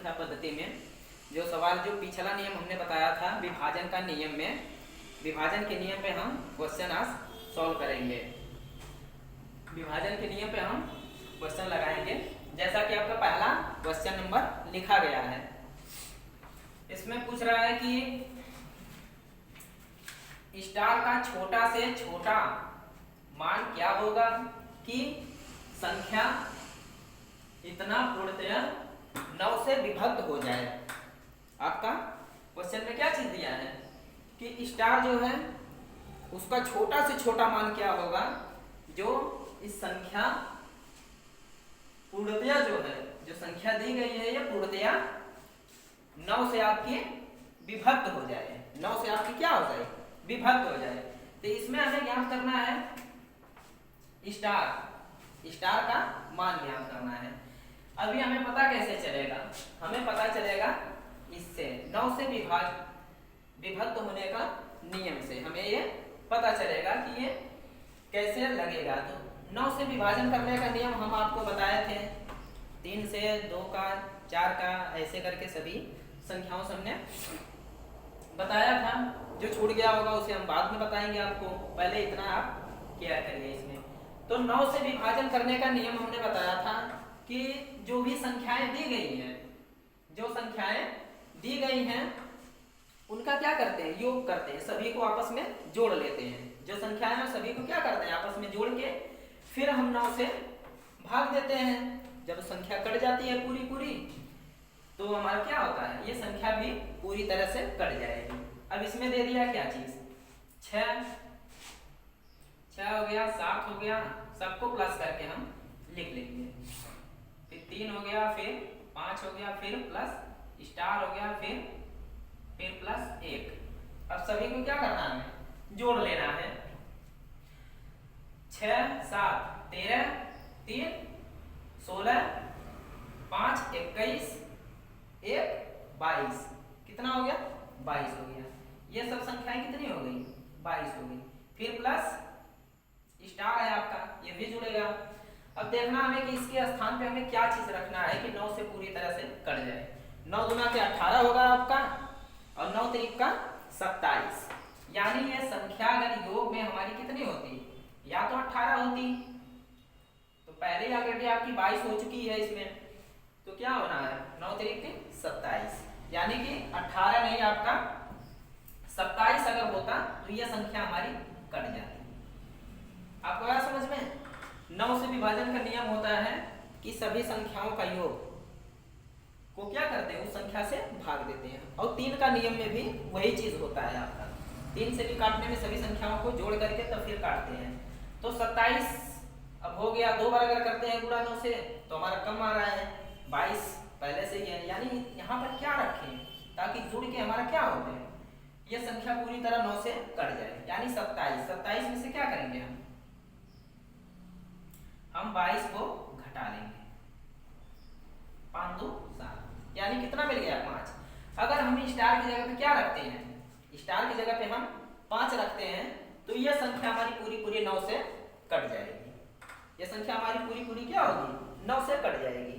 संख्या पद्धति में जो सवाल जो पिछला नियम हमने बताया था विभाजन का नियम में, विभाजन के नियम पे हम क्वेश्चन आज सॉल्व करेंगे। विभाजन के नियम पे हम क्वेश्चन लगाएंगे। जैसा कि आपका पहला क्वेश्चन नंबर लिखा गया है, इसमें पूछ रहा है कि स्टार का छोटा से छोटा मान क्या होगा कि संख्या इतना पूर्णतया 9 से विभक्त हो जाए। आपका क्वेश्चन में क्या चीज दिया है कि स्टार जो है उसका छोटा से छोटा मान क्या होगा जो इस संख्या पूर्णतया जो है, जो संख्या दी गई है ये पूर्णतया 9 से आपकी विभक्त हो जाए, 9 से आपकी क्या हो जाए, विभक्त हो जाए। तो इसमें हमें ज्ञात करना है स्टार का मान ज्ञात करना है। अभी हमें पता कैसे चलेगा, हमें पता चलेगा इससे 9 से विभक्त होने का नियम से हमें ये पता चलेगा कि ये कैसे लगेगा। तो 9 से विभाजन करने का नियम हम आपको बताए थे, 3 से 2 का 4 का ऐसे करके सभी संख्याओं से हमने बताया था। जो छूट गया होगा उसे हम बाद में बताएंगे आपको, पहले इतना आप किया करिए इसमें। तो 9 से विभाजन करने का नियम हमने बताया था कि जो भी संख्याएं दी गई हैं, जो संख्याएं दी गई हैं उनका क्या करते हैं, योग करते हैं, सभी को आपस में जोड़ लेते हैं। जो संख्याएं हैं सभी को क्या करते हैं, आपस में जोड़ के फिर हम 9 से भाग देते हैं। जब संख्या कट जाती है पूरी पूरी तो हमारा क्या होता है, ये संख्या भी पूरी तरह से कट जाएगी। अब इसमें दे दिया क्या चीज, 6 हो गया, 7 हो गया, सबको प्लस करके हम लिख लेंगे। फिर 3 हो गया, फिर 5 हो गया, फिर प्लस स्टार हो गया, फिर प्लस 1। अब सभी को क्या करना है, जोड़ लेना है। 6 7 13 3 16 5 21 1 22, कितना हो गया, 22 हो गया। ये सब संख्याएं कितनी हो गई, 22 हो गई। फिर प्लस स्टार है आपका, ये भी जुड़ेगा। अब देखना हमें कि इसके स्थान पे हमें क्या चीज रखना है कि 9 से पूरी तरह से कट जाए। 9 दूना के 18 होगा आपका और 9 तिरिक का 27। यानी ये संख्या अगर योग में हमारी कितनी होती, या तो 18 होती, तो पहले ही ऑलरेडी आपकी 22 हो चुकी है इसमें, तो क्या होना है 9 तिरिक 27, यानी कि 18 नहीं आपका 27 अगर होता तो ये संख्या हमारी कट जाती। आपको क्या समझ में, 9 से विभाजन का नियम होता है कि सभी संख्याओं का योग को क्या करते हैं, उस संख्या से भाग देते हैं। और 3 का नियम में भी वही चीज होता है आपका, 3 से भी काटने में सभी संख्याओं को जोड़ करके तब फिर काटते हैं। तो 27 अब हो गया, 2 बार अगर करते हैं गुणा 9 से तो हमारा कम आ रहा है, 22 पहले से ही है। यानी यहाँ पर क्या रखें ताकि जुड़ के हमारा क्या हो जाए, ये संख्या पूरी तरह 9 से कट जाए। यानी 27 में से क्या करेंगे हम 22 को घटा लेंगे, 5 2 7, यानी कितना मिल गया 5। अगर हम स्टार की जगह पे क्या रखते हैं, स्टार की जगह पे हम 5 रखते हैं तो यह संख्या हमारी पूरी पूरी 9 से कट जाएगी। यह संख्या हमारी पूरी पूरी क्या होगी, 9 से कट जाएगी।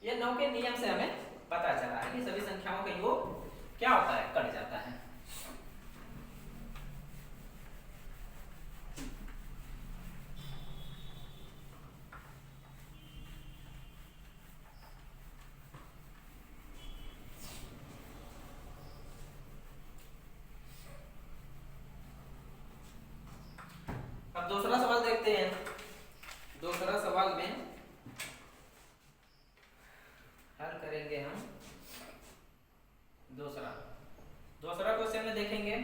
यह 9 के नियम से हमें पता चला है कि सभी संख्याओं का योग क्या होता है, कट जाता है। अब दूसरा सवाल देखते हैं। दूसरा सवाल में हल करेंगे हम। दूसरा क्वेश्चन में देखेंगे,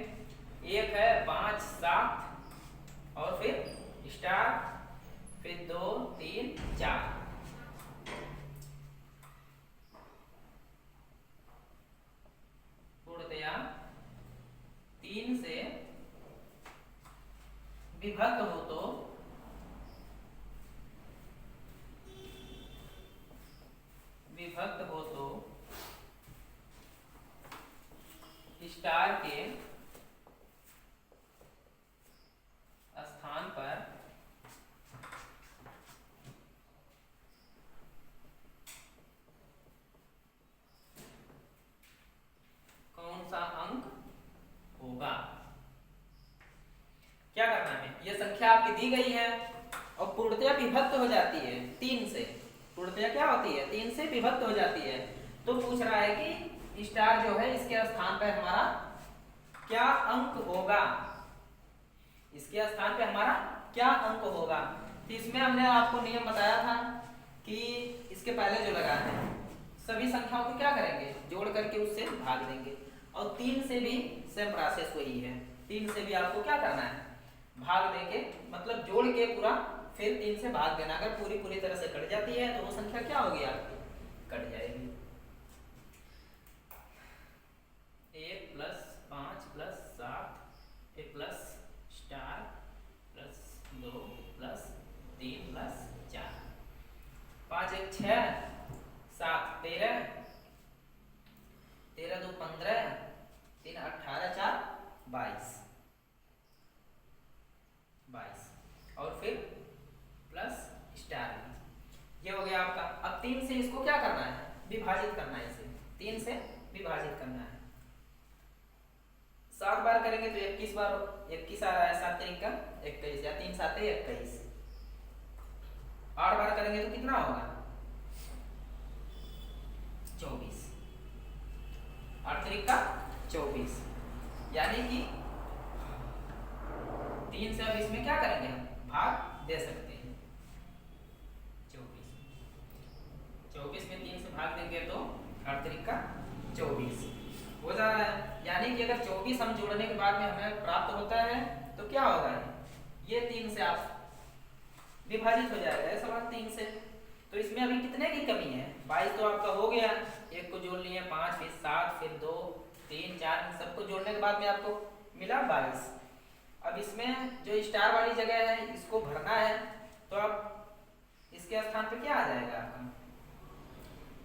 एक है 5 7 और फिर स्टार, फिर 2 3 4। पूर्णतया 3 से विभक्त हो तो स्टार के स्थान पर ये संख्या आपकी दी गई है और पूर्णतया विभक्त हो जाती है 3 से। पूर्णतया क्या होती है? 3 से विभक्त हो जाती है। तो पूछ रहा है कि स्टार जो है इसके स्थान पर हमारा क्या अंक होगा, इसके स्थान पे हमारा क्या अंक होगा। तो इसमें हमने आपको नियम बताया था कि इसके पहले जो लगा है सभी संख्याओं को क्या करेंगे, जोड़ करके उससे भाग देंगे। और 3 से भी सेम प्रोसेस वही है, 3 से भी आपको क्या करना है, भाग देके मतलब जोड़ के पूरा फिर 3 से भाग देना। अगर पूरी तरह से कट जाती है तो वो संख्या क्या होगी आपकी, कट जाएगी। 1 + 5 + 7 1 प्लस स्टार प्लस 2 + 3 + 4 5 1 6 7 13 13 2 15 3 18 4 22 और फिर प्लस स्टार। ये हो गया आपका। अब 3 से इसको क्या करना है, विभाजित करना है, इसे 3 से विभाजित करना है। 7 बार करेंगे तो 21 बार 21 आ रहा है, 7 3 का 21 या 3 7 21। 8 बार करेंगे तो कितना होगा, 24। 8 3 का 24, यानी कि 3 से अब इसमें क्या करेंगे, हम भाग दे सकते हैं। 24 में 3 से भाग देंगे तो 8 3 का 24 हो जा रहा है। यानी कि अगर 24 हम जोड़ने के बाद में हमें प्राप्त होता है तो क्या होगा, ये 3 से आप विभाजित हो जाएगा, ऐसा बात 3 से। तो इसमें अभी कितने की कमी है, 22 तो आपका हो गया, एक को जोड़ लिए 5 फिर 7 फिर 2 3 4, सबको जोड़ने के बाद में आपको मिला 22। अब इसमें जो स्टार वाली जगह है इसको भरना है, तो अब इसके स्थान पे क्या आ जाएगा आपका,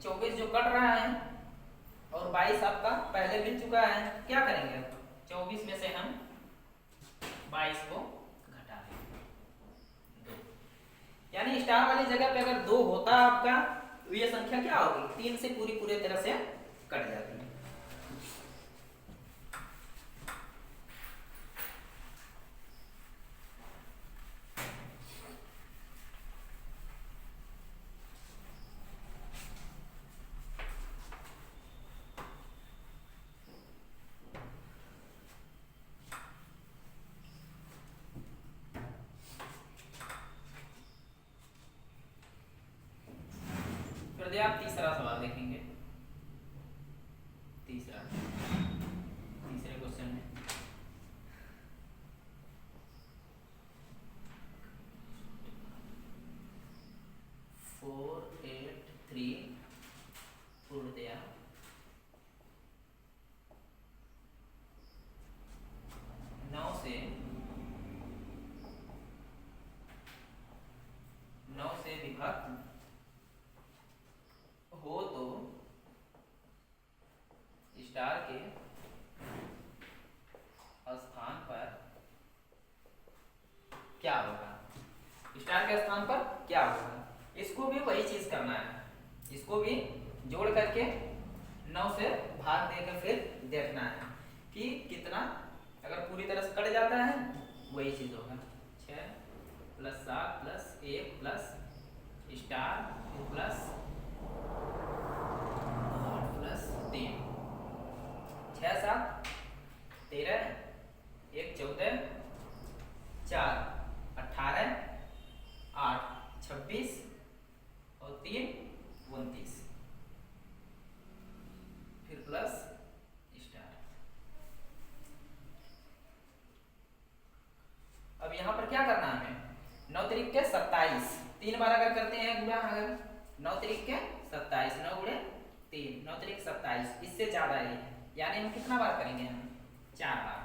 24 जो कट रहा है और 22 आपका पहले मिल चुका है। क्या करेंगे, 24 में से हम 22 को घटा देंगे 2, यानी स्टार वाली जगह पे अगर 2 होता आपका तो ये संख्या क्या होगी, 3 से पूरी तरह से कट जाती है। आप तीसरा सवाल देखेंगे। तीसरे क्वेश्चन में फोर 8 3 पूर्णतया 9 से विभक्त हो तो स्टार के स्थान पर क्या होगा, स्टार के स्थान पर क्या होगा। इसको भी वही चीज करना है, इसको भी जोड़ करके 9 से भाग देकर फिर देखना है कि कितना, अगर पूरी तरह से कट जाता है वही चीज होगा। 6 + 7 + 1 प्लस स्टार प्लस 3 6 7 13 1 14 4 18 8 26 और 3 29 फिर प्लस स्टार। अब यहाँ पर क्या करना है हमें, 9 3 के 27, 3 बार अगर करते हैं गुणा, अगर 9 3 के 27 9 गुणे 3 9 3 27, इससे ज्यादा है, यानी हम कितना बार करेंगे, हम 4 बार।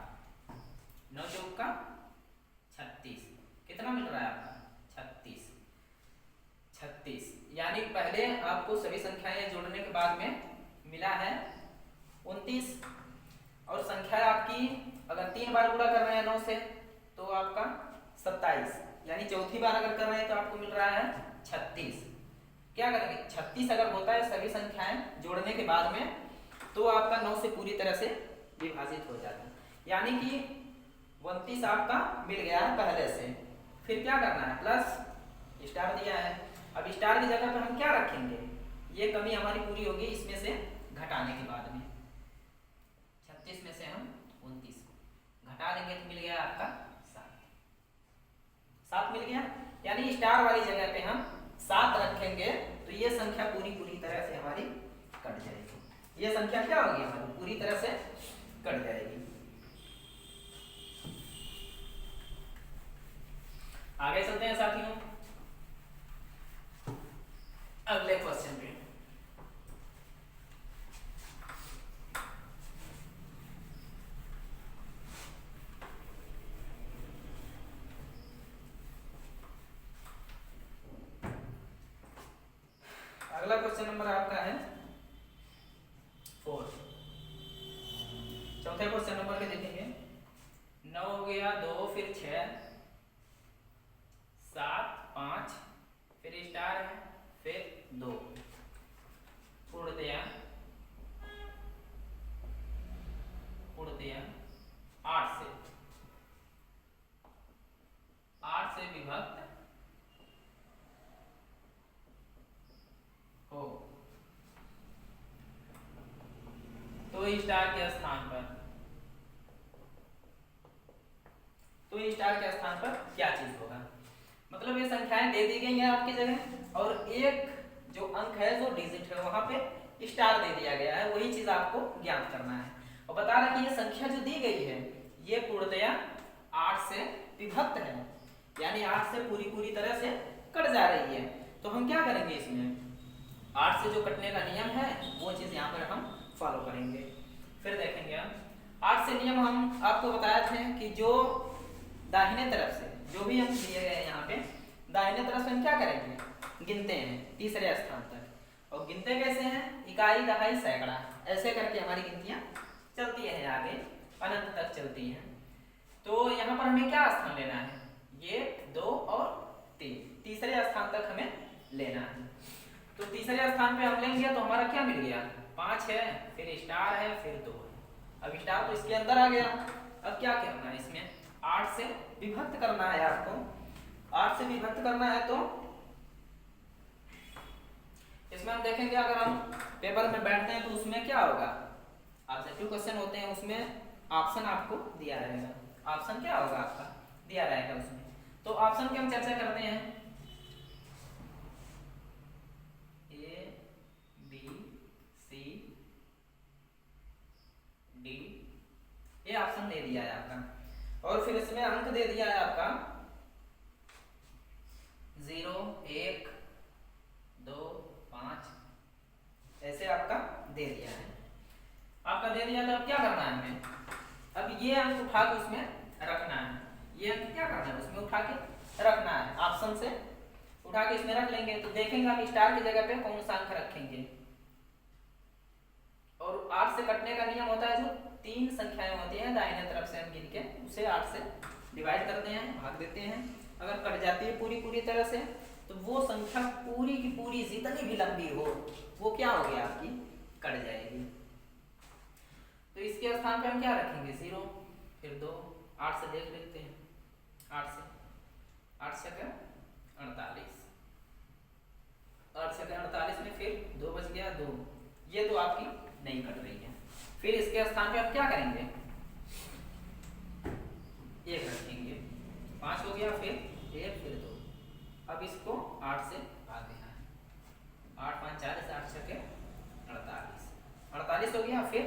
9 चौक का 36, कितना मिल रहा है आपका 36, यानी पहले आपको सभी संख्याएं जोड़ने के बाद में मिला है 29, और संख्या आपकी अगर 3 बार गुणा कर रहे हैं 9 से तो आपका 27, यानी चौथी बार अगर कर रहे हैं तो आपको मिल रहा है 36। क्या करेंगे, 36 अगर होता है सभी संख्याएं जोड़ने के बाद में तो आपका 9 से पूरी तरह से विभाजित हो जाता है, यानी कि 29 आपका मिल गया है पहले से। फिर क्या करना है, प्लस स्टार दिया है। अब स्टार की जगह पर हम क्या रखेंगे, ये कमी हमारी पूरी होगी इसमें से घटाने के बाद में। 36 में से हम 29 को घटा देंगे तो मिल गया आपका 7 मिल गया। यानी स्टार वाली जगह पे हम 7 रखेंगे तो ये संख्या पूरी तरह से हमारी कट जाएगी। ये संख्या क्या होगी, हमारी पूरी तरह से कट जाएगी। आगे चलते हैं साथियों अगले क्वेश्चन पे। अगला क्वेश्चन नंबर आपका है 4। चौथे क्वेश्चन नंबर पे देखेंगे 9 हो गया, 2 फिर 6 7 5 फिर स्टार है फिर 2 पूर्णतया 8 से विभक्त हो तो स्टार के स्थान पर, तो स्टार के स्थान पर क्या चीज होगा। मतलब ये संख्याएं दे दी गई हैं आपकी जगह और एक जो अंक है जो डिजिट है वहां पे स्टार दे दिया गया है, वही चीज आपको ज्ञात करना है। और बता रहा कि ये संख्या जो दी गई है ये पूर्णतया 8 से विभक्त है, यानी 8 से पूरी तरह से कट जा रही है। तो हम क्या करेंगे, इसमें 8 से जो कटने का नियम है वो चीज यहाँ पर हम फॉलो करेंगे। फिर देखेंगे हम 8 से नियम हम आपको बताए थे कि जो दाहिने तरफ से जो भी अंक दिए गए हैं यहाँ पे दाहिने तरफ से हम क्या करेंगे, गिनते हैं तीसरे स्थान तक। और गिनते कैसे हैं, इकाई दहाई सैकड़ा ऐसे करके हमारी गिनतियां चलती है आगे अनंत तक चलती हैं। तो यहाँ पर हमें क्या स्थान लेना है, ये 2 और 3 तीसरे स्थान तक हमें लेना है। तो तीसरे स्थान पे हम लेंगे तो हमारा क्या मिल गया, 5 है फिर स्टार है फिर 2 है। अब स्टार तो इसके अंदर आ गया, अब क्या करना है, इसमें 8 से विभक्त करना है आपको। 8 से विभक्त करना है तो इसमें हम देखेंगे अगर हम पेपर में बैठते हैं तो उसमें क्या होगा, ऑब्जेक्टिव क्वेश्चन होते हैं उसमें ऑप्शन आपको दिया रहेगा। ऑप्शन क्या होगा आपका दिया रहेगा उसमें, तो ऑप्शन की हम चर्चा करते हैं। ए बी सी डी ये ऑप्शन दे दिया है आपका और फिर इसमें अंक दे दिया है आपका 0 1 2 5 ऐसे आपका दे दिया है। आपका दे दिया तो अब क्या करना है हमें, अब ये अंक उठा के उसमें रखना है। ये अंक क्या करना है उसमें उठा के रखना है, ऑप्शन से उठा के इसमें रख लेंगे तो देखेंगे हम स्टार की जगह पे कौन सा अंक रखेंगे। और 8 से कटने का नियम होता है, जो 3 संख्याएं होती हैं दाहिने तरफ से हम गिन के उसे 8 से डिवाइड करते हैं, भाग देते हैं। अगर कट जाती है पूरी तरह से तो वो संख्या पूरी की पूरी जितनी भी लंबी हो वो क्या हो गया आपकी कट जाएगी। तो इसके स्थान पे हम क्या रखेंगे 0 फिर 2 8 से देख लेते हैं, 8 से 48 8 से 48 में फिर 2 बच गया 2, ये तो आपकी नहीं कट रही है। फिर इसके स्थान पे आप क्या करेंगे 1 रखेंगे, 5 हो गया फिर 1 फिर 2। अब इसको 8 से भाग देना है, 8 5 40 8 6 48 हो गया। फिर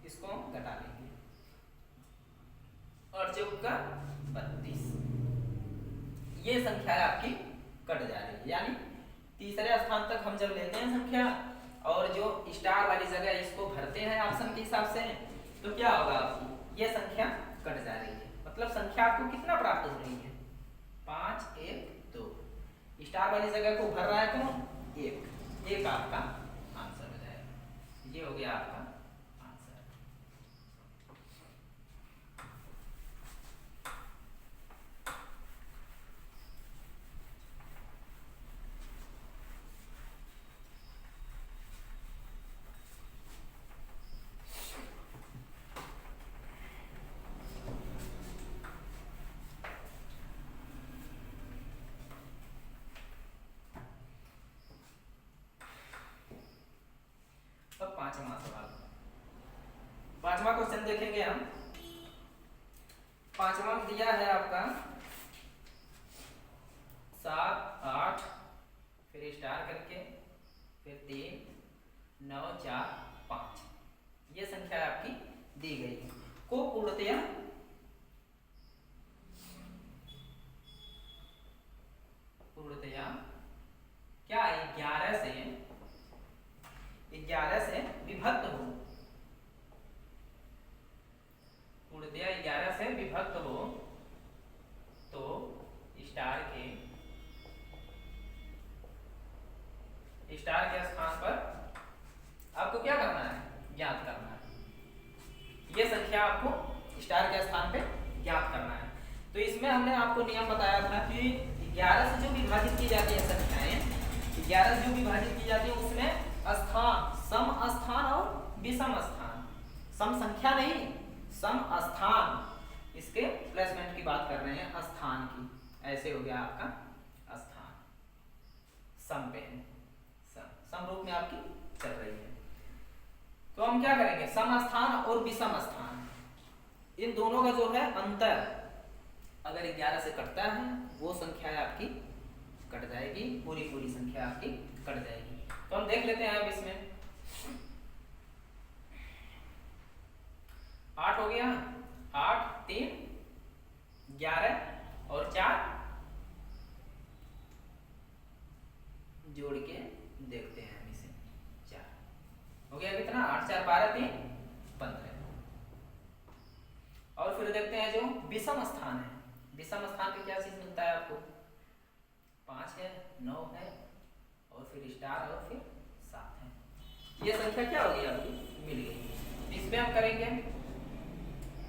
इसको हम घटा लेंगे और चौक का 32, ये संख्या आपकी कट जा रही है। यानी तीसरे स्थान तक हम जब लेते हैं संख्या और जो स्टार वाली जगह इसको भरते हैं ऑप्शन के हिसाब से तो क्या होगा आपकी ये संख्या कट जा रही है। मतलब संख्या आपको कितना प्राप्त हो रही है 5 1 2, स्टार वाली जगह को भर रहा है कौन 1 आपका आंसर हो जाएगा। ये हो गया आपका आंसर। पांचवा सवाल, पांचवा क्वेश्चन देखेंगे हम। पांचवा में दिया है आपका 7 8 फिर स्टार करके फिर 3 9 4 5, ये संख्या आपकी दी गई है। को पूर्णतया क्या 11 से विभक्त हो, पूर्णतया 11 से विभक्त हो तो स्टार के स्थान पर आपको क्या करना है, ज्ञात करना है। ये संख्या आपको स्टार के स्थान पे ज्ञात करना है। तो इसमें हमने आपको नियम बताया था कि 11 से जो विभाजित की जाती है संख्याएं, 11 से जो विभाजित की जाती है उसमें स्थान, सम स्थान और विषम स्थान, सम संख्या नहीं सम स्थान, इसके प्लेसमेंट की बात कर रहे हैं, स्थान की। ऐसे हो गया आपका स्थान, सम पे है, सम रूप में आपकी चल रही है। तो हम क्या करेंगे, सम स्थान और विषम स्थान, इन दोनों का जो है अंतर अगर 11 से कटता है वो संख्या आपकी कट जाएगी, पूरी संख्या आपकी कट जाएगी। तो हम देख लेते हैं अब इसमें 8 हो गया, 8 3 11 और 4 जोड़ के देखते हैं हम इसे, 4 हो गया, कितना 8 4 12 3 15। और फिर देखते हैं जो विषम स्थान है, विषम स्थान पे क्या चीज मिलता है आपको, 5 है 9 है और फिर स्टार और फिर 7 है। ये संख्या क्या होगी आपकी, मिल गई। इसमें हम करेंगे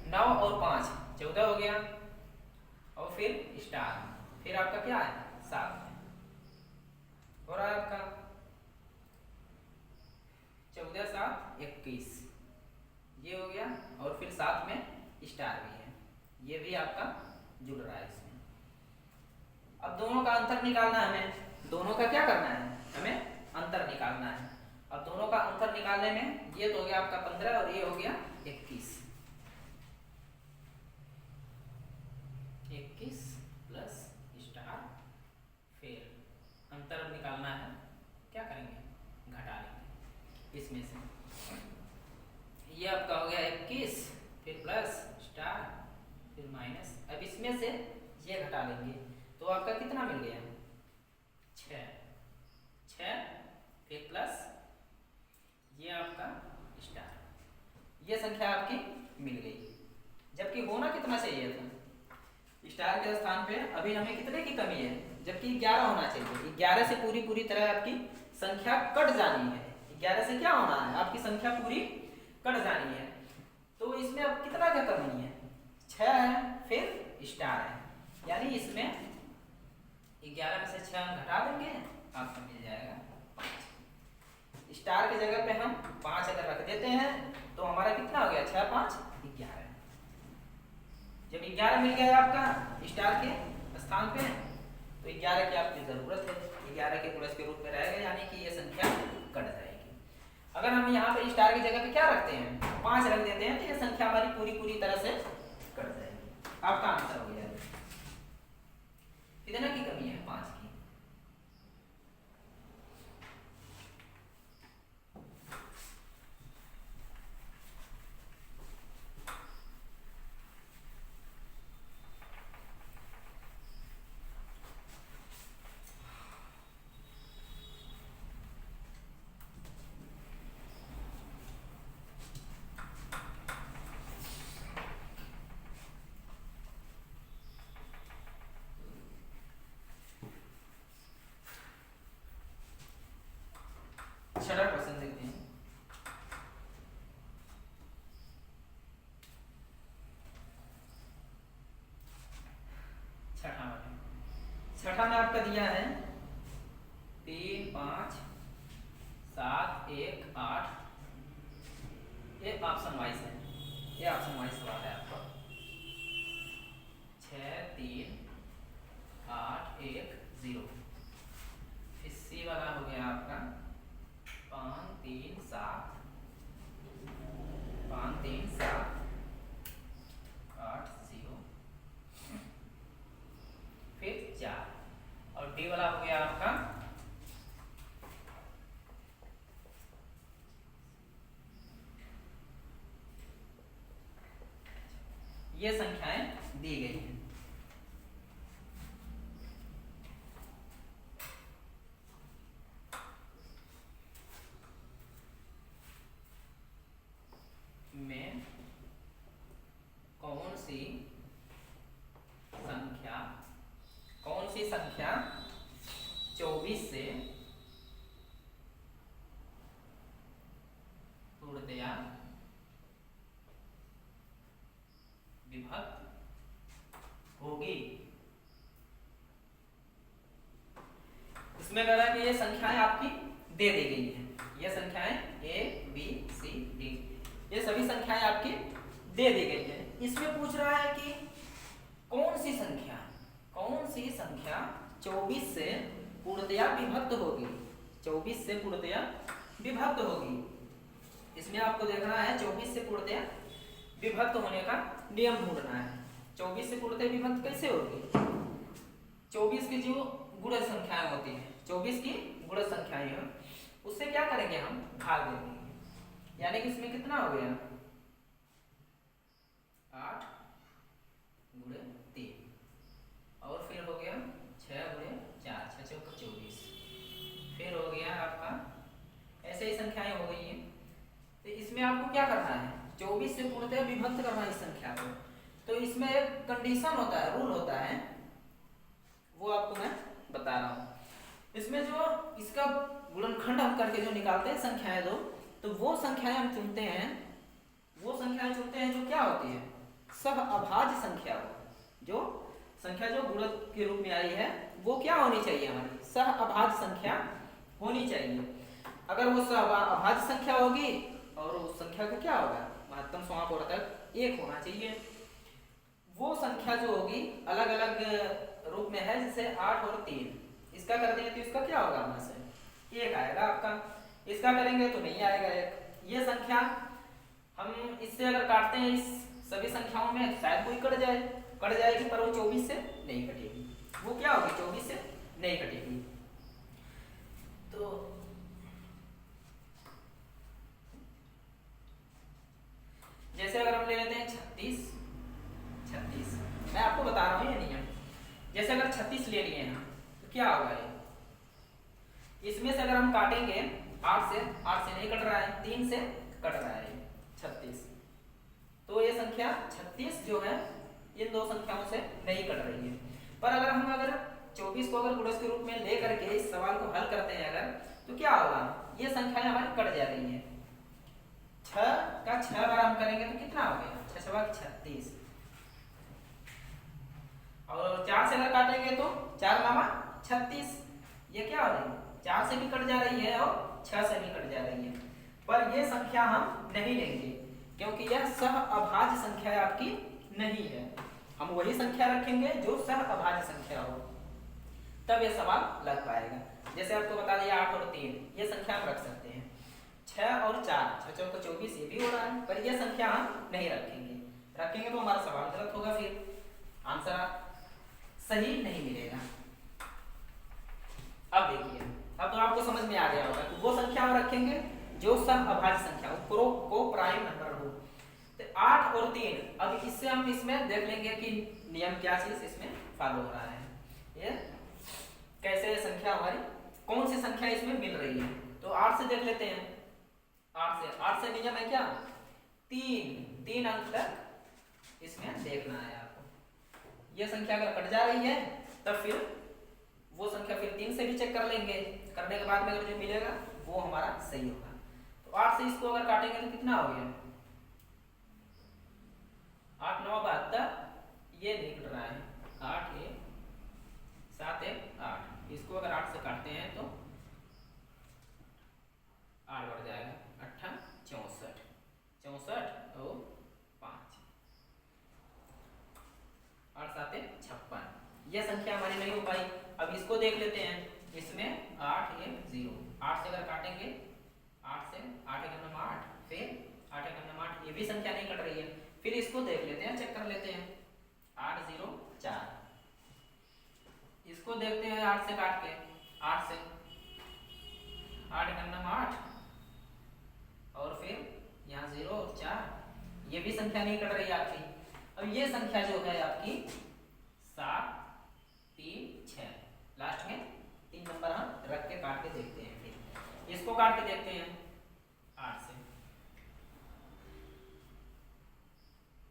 9 और 5 14 हो गया और फिर स्टार, फिर आपका क्या है 7 हो रहा है आपका 14 7 21, ये हो गया और फिर साथ में स्टार भी है, ये भी आपका जुड़ रहा है इसमें। अब दोनों का अंतर निकालना है हमें, दोनों का क्या करना है, हमें अंतर निकालना है। अब दोनों का अंतर निकालने में ये तो हो गया आपका 15 और ये हो गया 21, 21 प्लस स्टार, फिर अंतर निकालना है, क्या करेंगे घटा लेंगे इसमें से, ये आपका हो गया 21 फिर प्लस स्टार फिर माइनस, अब इसमें से ये घटा लेंगे तो आपका कितना मिल गया 6 फिर प्लस ये आपका स्टार, ये संख्या आपकी मिल गई। जबकि होना कितना चाहिए था, स्टार के स्थान पे अभी हमें कितने की कमी है, जबकि 11 होना चाहिए। 11 से पूरी तरह आपकी संख्या कट जानी है, 11 से क्या होना है, आपकी संख्या पूरी कट जानी है। तो इसमें अब कितना क्या कमी है, 6 है फिर स्टार है, यानी इसमें 11 में से 6 हम घटा देंगे, आपको मिल जाएगा 5। स्टार की जगह पे हम 5 अगर रख देते हैं तो हमारा कितना हो गया 6 5 11। जब 11 मिल गया आपका स्टार के स्थान पे तो 11 की आपकी जरूरत है, 11 के प्लस के रूप में रहेगा, यानी कि ये संख्या कट जाएगी। अगर हम यहाँ पे स्टार की जगह पे क्या रखते हैं 5 रख देते हैं तो ये संख्या हमारी पूरी तरह से कट जाएगी। आपका आंसर हो गया, कितना की कमी है 5 की। छठा क्वेश्चन देखते हैं। छठा में आपका दिया है 3 5 7 1 8, ये ऑप्शन वाइज है, ये ऑप्शन वाइज सवाल है आपका। 6 3 8 1 0, फिर सी वाला हो गया आपका 5 3 7 सी संख्या 24 से पूर्णतया विभक्त होगी। इसमें कह रहा है कि ये संख्याएं आपकी दे दी गई हैं, ये संख्याएं A B C D, ये सभी संख्याएं आपकी दे दी गई हैं। इसमें पूछ रहा है कि कौन सी संख्या 24 से पूर्णतया विभक्त होगी, 24 से पूर्णतया विभक्त होगी। इसमें आपको देखना है 24 से पूर्णतया विभक्त होने का नियम ढूंढना है। 24 से पूर्णतया विभक्त कैसे होगी? 24 की जो गुणज संख्याएं होती हैं, 24 की गुणज संख्याएं हैं, उससे क्या करेंगे हम? भाग देंगे। यानी कि इसमें कितना हो गया? 8 गुणे 3 और फिर हो गया 6 गुणे 4, 6 चौका 24, फिर हो गया आपका, ऐसे ही संख्याएं हो गई हैं। तो इसमें आपको क्या करना है? 24 से पूर्णतः विभक्त करना है इस संख्या को। तो इसमें एक कंडीशन होता है, रूल होता है, वो आपको मैं बता रहा हूँ। इसमें जो इसका गुणनखंड हम करके जो निकालते हैं संख्याएं दो, तो वो संख्याएं हम चुनते हैं, वो संख्याएं चुनते हैं जो क्या होती है? सह अभाज्य संख्या हो। जो संख्या जो गुणज के रूप में आई है वो क्या होनी चाहिए? हमारी सह अभाज्य संख्या होनी चाहिए। अगर वो सह अभाज्य संख्या होगी और उस संख्या का क्या होगा? महत्तम समापवर्तक 1 होना चाहिए। वो संख्या जो होगी अलग अलग रूप में है, जैसे 8 और 3, इसका कर देंगे तो इसका क्या होगा? हमारे से 1 आएगा आपका, इसका करेंगे तो नहीं आएगा 1। ये संख्या हम इससे अगर काटते हैं इस सभी संख्याओं में, शायद कोई कट जाएगी, पर वो 24 से नहीं कटेगी। वो क्या होगी? 24 से नहीं कटेगी। तो जैसे अगर हम ले लेते हैं 36, मैं आपको बता रहा हूँ ये नियम। जैसे अगर 36 ले लिए हैं तो क्या होगा? ये इसमें से अगर हम काटेंगे 8 से नहीं कट रहा है, 3 से कट रहा है 36, तो ये संख्या 36 जो है इन दो संख्याओं से नहीं कट रही है। पर अगर 24 को अगर गुणज के रूप में ले करके इस सवाल को हल करते हैं अगर, तो क्या होगा? ये संख्याएं हमारी कट जा रही हैं। 6 का 6 बार हम करेंगे तो कितना हो गया? 6 6 36, और 4 से अगर काटेंगे तो 4 9 36, ये क्या हो रही है? 4 से भी कट जा रही है और 6 से भी कट जा रही है। पर ये संख्या हम नहीं लेंगे क्योंकि यह सह अभाज्य संख्या आपकी नहीं है। हम वही संख्या रखेंगे जो सह अभाज्य संख्या हो, तब ये सवाल लग पाएगा। जैसे आपको बता दिया 8 और 3, ये संख्या हम रख सकते हैं। 6 और 4, 6 चौका 24, ये भी हो रहा है, पर यह संख्या हम नहीं रखेंगे तो हमारा सवाल गलत होगा, फिर आंसर सही नहीं मिलेगा। अब देखिए, अब तो आपको समझ में आ गया होगा कि वो संख्या हम रखेंगे जो सह अभाज्य संख्या हो, को प्राइम नंबर हो। तो 8 और 3, अब इससे हम इसमें देख लेंगे कि नियम क्या चीज इसमें फॉलो हो रहा है, ये कैसे संख्या हमारी, कौन सी संख्या इसमें मिल रही है। तो 8 से देख लेते हैं। 8 से नियम है क्या? 3 अंक तक इसमें देखना है आपको। ये संख्या अगर कट जा रही है तब फिर वो संख्या फिर 3 से भी चेक कर लेंगे, करने के बाद में अगर जो मिलेगा वो हमारा सही होगा। तो 8 से इसको अगर काटेंगे तो कितना हो गया? 8 9 72, ये नहीं कट रहा है, 8 1 7 1 8, इसको अगर 8 से काटते हैं तो 8 बढ़ जाएगा, 8 64 और 5, 8 7 56, यह संख्या हमारी नहीं हो पाई। अब इसको देख लेते हैं, इसमें 8 1 0, 8 से अगर काटेंगे 8 से 8 1 9 8, फिर 8 1 9 8, ये भी संख्या नहीं कट रही है। फिर इसको देख लेते हैं, चेक कर लेते हैं, 8 0 4, इसको देखते हैं 8 से काट के, 8 से 8 1 9 8, और फिर यहाँ 0 और 4, ये भी संख्या नहीं कट रही आपकी। अब ये संख्या जो है आपकी 7 3 6, लास्ट में 3 नंबर हम रख के काट के देखते हैं। फिर इसको काट के देखते हैं 8 से,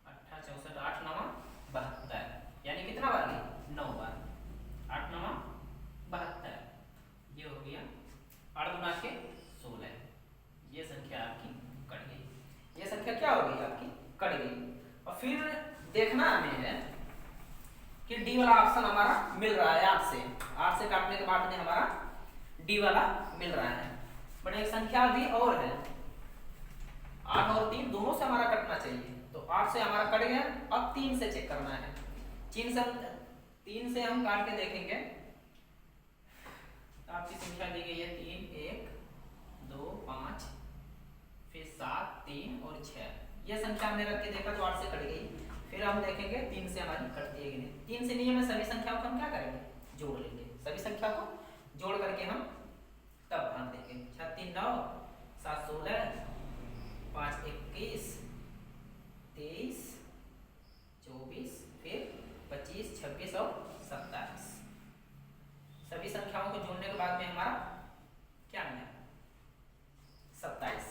8 64 8 9 72, यानी कितना बार गई? 9 बार, 8 9 डी वाला ऑप्शन हमारा मिल रहा है 8 से काटने के बाद में हमारा डी वाला मिल रहा है। बट एक संख्या भी और है, 8 और 3 दोनों से हमारा कटना चाहिए, तो 8 से हमारा कट गया। अब 3 से चेक करना है। 3 से हम काट के देखेंगे, आपकी संख्या दी गई है 3, 1, 2, 5, फिर 7, 3 और 6। ये संख्या हमने रख के देखा तो 8 से कट गई। फिर हम देखेंगे 3 से हमारी कटती है कि नहीं। 3 से नियम में सभी संख्याओं को हम क्या करेंगे, जोड़ लेंगे। सभी संख्या को जोड़ करके हम तब भाग देंगे। 6 3 9, 7 16, 5 21, 23, 24, फिर 25, 26 और 27। सभी संख्याओं को जोड़ने के बाद में हमारा क्या मिला, 27।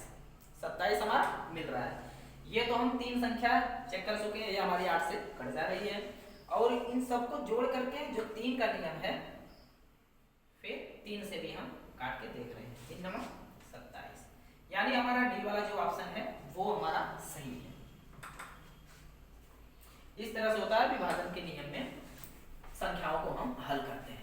27 हमारा मिल रहा है। ये तो हम 3 संख्या चेक कर चुके हैं, ये हमारी 8 से कट जा रही है। और इन सबको जोड़ करके जो 3 का नियम है, फिर 3 से भी हम काट के देख रहे हैं। 3 नंबर 27, यानी हमारा डी वाला जो ऑप्शन है वो हमारा सही है। इस तरह से होता है विभाजन के नियम में संख्याओं को हम हल करते हैं।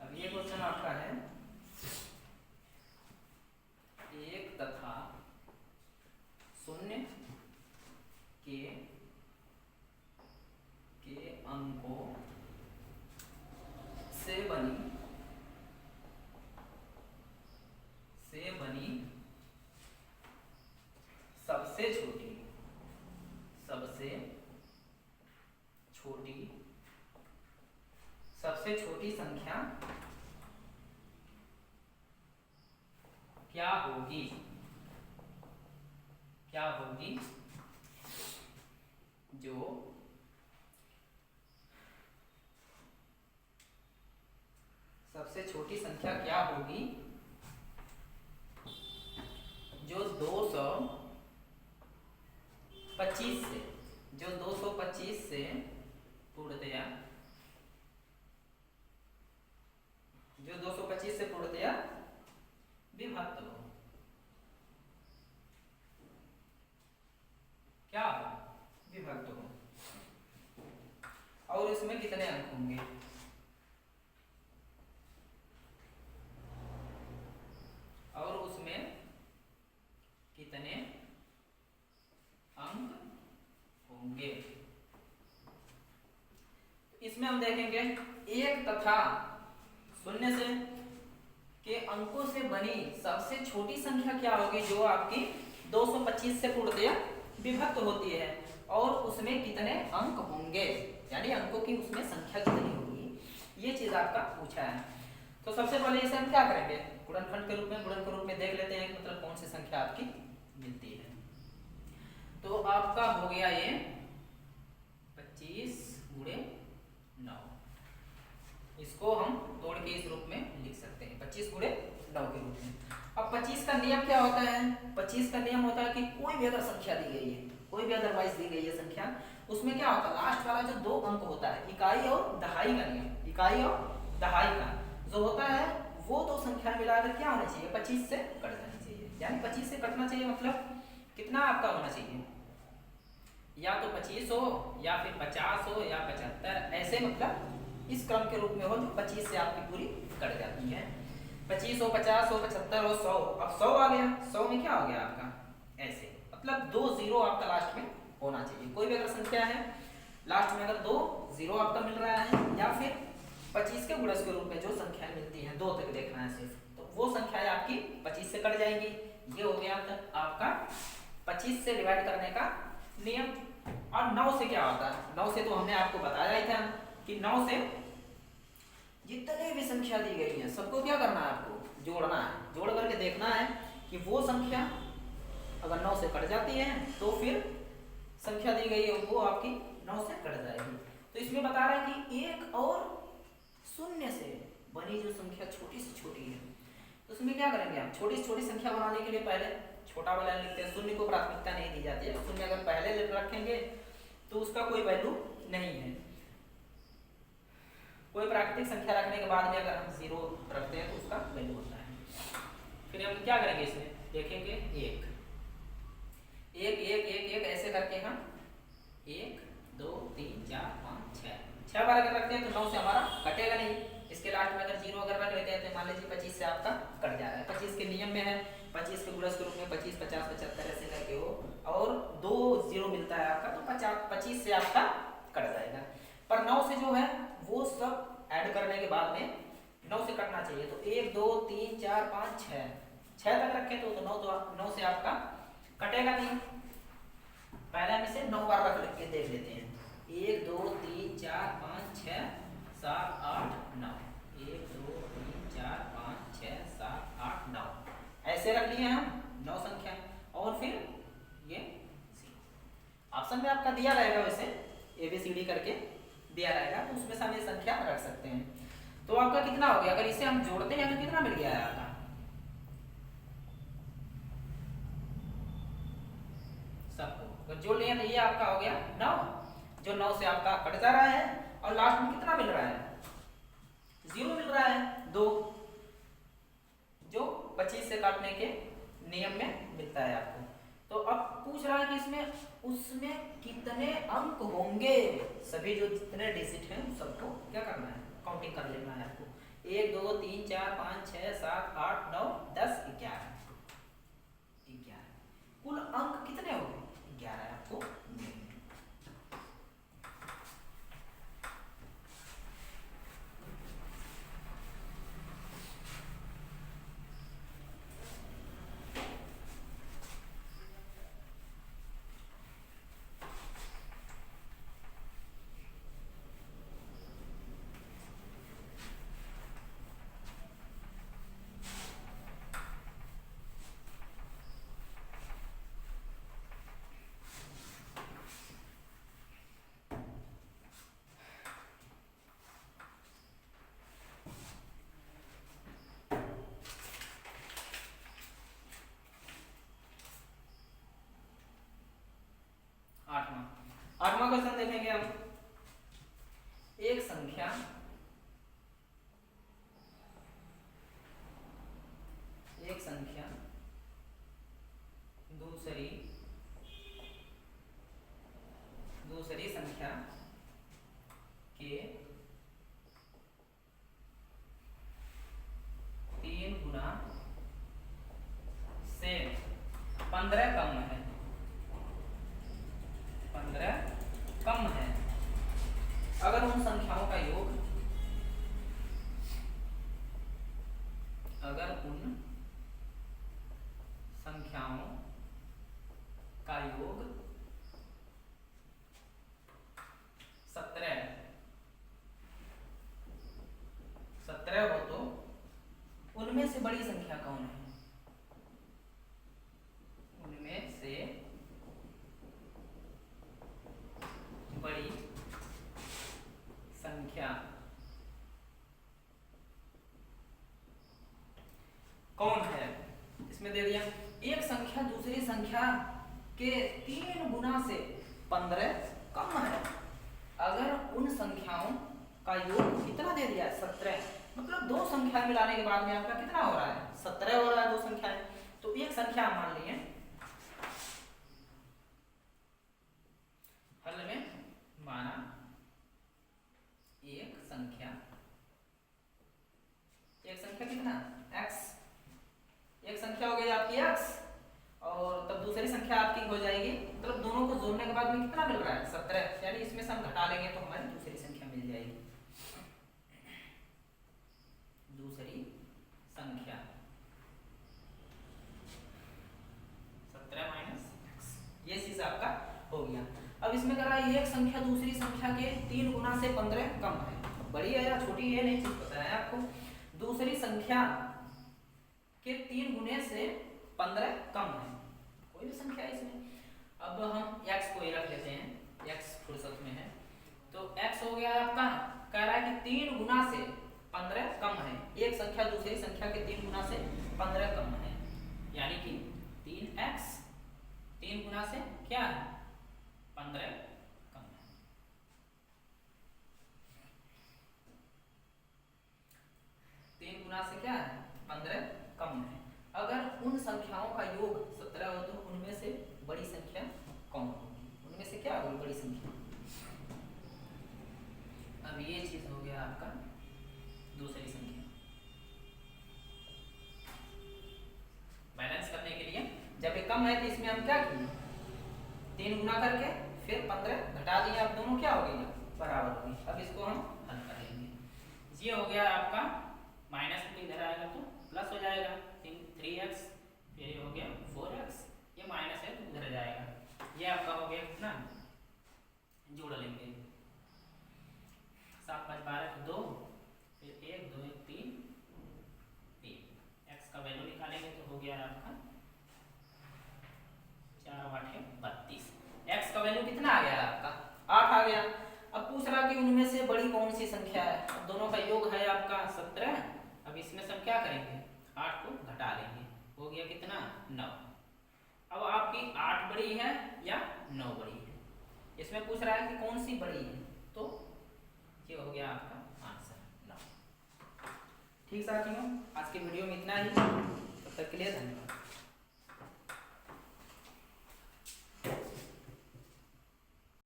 अब ये क्वेश्चन आपका है, 1 तथा 0 के अंकों से बनी सबसे छोटी संख्या क्या होगी, जो सबसे छोटी संख्या क्या होगी जो 225 से पूर्णतया विभक्त हो। क्या हो, विभक्त हो। और इसमें कितने अंक होंगे, और उसमें कितने अंक होंगे। इसमें हम देखेंगे 1 तथा 0 से के अंकों से बनी सबसे छोटी संख्या क्या होगी जो आपकी 225 से पूर्णतया विभक्त होती है, और उसमें कितने अंक होंगे, यानी अंकों की उसमें संख्या कितनी होगी, ये चीज आपका पूछा है। तो सबसे पहले इसे हम क्या करेंगे, गुणनखंड के रूप में देख लेते हैं, मतलब कौन सी संख्या आपकी मिलती है। तो आपका हो गया ये 25 गुणे 9, इसको हम तोड़ के इस रूप में लिख सकते हैं 25 गुणे 9 के रूप में। अब 25 का नियम क्या होता है, 25 का नियम होता है कि कोई भी अगर संख्या दी गई है, कोई भी अदरवाइज दी गई है संख्या, उसमें क्या होता है, लास्ट वाला जो 2 अंक होता है, इकाई और दहाई का नियम, इकाई और दहाई का जो होता है, वो 2 संख्या मिलाकर क्या होना चाहिए, 25 से कट जानी चाहिए। यानी 25 से कटना चाहिए, मतलब कितना आपका होना चाहिए, या तो 25 हो, या फिर 50 हो, या 75, ऐसे मतलब इस क्रम के रूप में हो जो 25 से आपकी पूरी कट जाती है। 25 हो, 50 हो, 75 हो, 100। अब 100 आ गया, 100 में क्या हो गया आपका, ऐसे मतलब 2 जीरो आपका लास्ट में होना चाहिए। कोई भी अगर संख्या है लास्ट में अगर 2 जीरो आपका मिल रहा है, या फिर 25 के गुणज के रूप में जो संख्याएं मिलती हैं 2 तक देखना है सिर्फ, तो वो संख्याएं आपकी 25 से कट जाएंगी। ये हो गया आपका 25 से डिवाइड करने का नियम। और 9 से क्या होता है, 9 से तो हमने आपको बताया ही था कि 9 से जितने भी संख्या दी गई है सबको क्या करना है, आपको जोड़ना है। जोड़ करके देखना है कि वो संख्या अगर 9 से कट जाती है तो फिर संख्या दी गई है वो आपकी 9 से कट जाएगी। तो इसमें बता रहा है कि 1 और 0 से बनी जो संख्या छोटी से छोटी है, तो उसमें क्या करेंगे हम, छोटी से छोटी संख्या बनाने के लिए पहले छोटा वाला लिखते हैं। 0 को प्राथमिकता नहीं दी जाती है, 0 अगर पहले रखेंगे तो उसका कोई वैल्यू नहीं है। कोई प्राकृतिक संख्या रखने के बाद में अगर हम 0 रखते हैं तो उसका वैल्यू होता है। फिर हम क्या करेंगे, इसमें देखेंगे 1 1 1 1 1 ऐसे करके हम 1 2 3 4 5 6 बार अगर रखते हैं तो 9 से हमारा कटेगा नहीं। इसके लास्ट में अगर 0 अगर रख लेते हैं तो मान लीजिए 25 से आपका कट जा रहा है। 25 के नियम में है 25 के गुणज के रूप में 25 50 75 ऐसे करके हो और 2 0 मिलता है आपका, तो 25 से आपका कट जाएगा। पर 9 से जो है वो सब ऐड करने के बाद में 9 से कटना चाहिए। तो 1 2 3 4 5 6 तक रखें तो 9 से आपका कटेगा नहीं। पहले हम इसे 9 बार रख के देख लेते हैं। 1 2 3 4 5 6 7 8 9 1 2 3 4 5 6 7 8 9 ऐसे रख लिए हम 9 संख्या। और फिर ये ऑप्शन में आपका दिया रहेगा, वैसे ABCD करके दिया रहेगा, तो उसमें से हम ये संख्या रख सकते हैं। तो आपका कितना हो गया, अगर इसे हम जोड़ते हैं तो कितना मिल गया है आपका, सबको अगर जोड़ लिया तो ये आपका हो गया 9, जो 9 से आपका कट जा रहा है। और लास्ट में कितना मिल रहा है, 0 मिल रहा है 2, जो 25 से काटने के नियम में मिलता है आपको। तो अब पूछ रहा है कि इसमें उसमें कितने अंक होंगे, सभी जो जितने डिजिट हैं सबको क्या करना है, काउंटिंग कर लेना है आपको। 1 2 3 4 5 6 7 8 9 10 11 कुल अंक कितने हो गए, 11 आपको। 8वां क्वेश्चन देखेंगे हम। एक संख्या दूसरी संख्या के 3 गुना से 15 कम है, 15 कम है, अगर उन संख्याओं का योग, अगर उन संख्याओं का योग 17 हो तो उनमें से बड़ी संख्या कौन है, उनमें से बड़ी संख्या कौन है। इसमें दे दिया एक संख्या दूसरी संख्या के 3 गुना से 15 कम है, अगर उन संख्याओं का योग कितना दे दिया है, 17, मतलब दो संख्या मिलाने के बाद में आपका कितना हो रहा है, 17 हो रहा है, दो संख्याएं। तो एक संख्या मान लिए हल में माना एक संख्या कितना x, एक संख्या हो गई आपकी x, और तब दूसरी संख्या आपकी हो जाएगी, मतलब दोनों को जोड़ने के बाद में कितना मिल रहा है, 17, यानी इसमें से हम घटा लेंगे तो हमारी दूसरी संख्या मिल जाएगी। दूसरी संख्या 17 माइनस x, ये चीज आपका हो गया। अब इसमें कह रहा है एक संख्या दूसरी संख्या के 3 गुना से 15 कम है, बड़ी है या छोटी है नहीं चीज पता है आपको। दूसरी संख्या के 3 गुने से 15 कम है, कोई भी संख्या है इसमें। अब हम x को ही रख लेते हैं, x फुर्सत में है, तो x हो गया आपका, कह रहा है कि 3 गुना से 15 कम है। एक संख्या दूसरी संख्या के 3 गुना से 15 कम है, यानी कि 3x 3 गुना से क्या है 15 कम है। 3 गुना से क्या है 15 कम है। अगर उन संख्याओं का योग 17 हो तो उनमें से बड़ी संख्या कौन होगी, उनमें से क्या होगी बड़ी संख्या। अब ये चीज हो गया आपका दूसरी संख्या। बैलेंस करने के लिए जब ये कम है तो इसमें हम क्या किए 3 गुना करके फिर 15 घटा दिए, अब दोनों क्या हो गई बराबर हो गई। अब इसको हम हल करेंगे। ये हो गया आपका माइनस में इधर आएगा तो प्लस हो जाएगा 3x, फिर ये हो गया 4x, ये माइनस है तो उधर जाएगा। ये आपका हो गया कितना, जोड़ लेंगे 7 5 12 2, फिर 1 2 1 3 3, x का वैल्यू निकालेंगे तो हो गया आपका 4 8 32। x का वैल्यू कितना आ गया आपका 8 आ गया। अब पूछ रहा कि उनमें से बड़ी कौन सी संख्या है। अब दोनों का योग है आपका 17। अब इसमें से हम क्या करेंगे 8 को घटा लेंगे, हो गया कितना 9। अब आपकी 8 बड़ी है या 9 बड़ी है, इसमें पूछ रहा है कि कौन सी बड़ी है, तो ये हो गया आपका आंसर 9। ठीक साथियों, आज की वीडियो में इतना ही, तब तक के लिए धन्यवाद।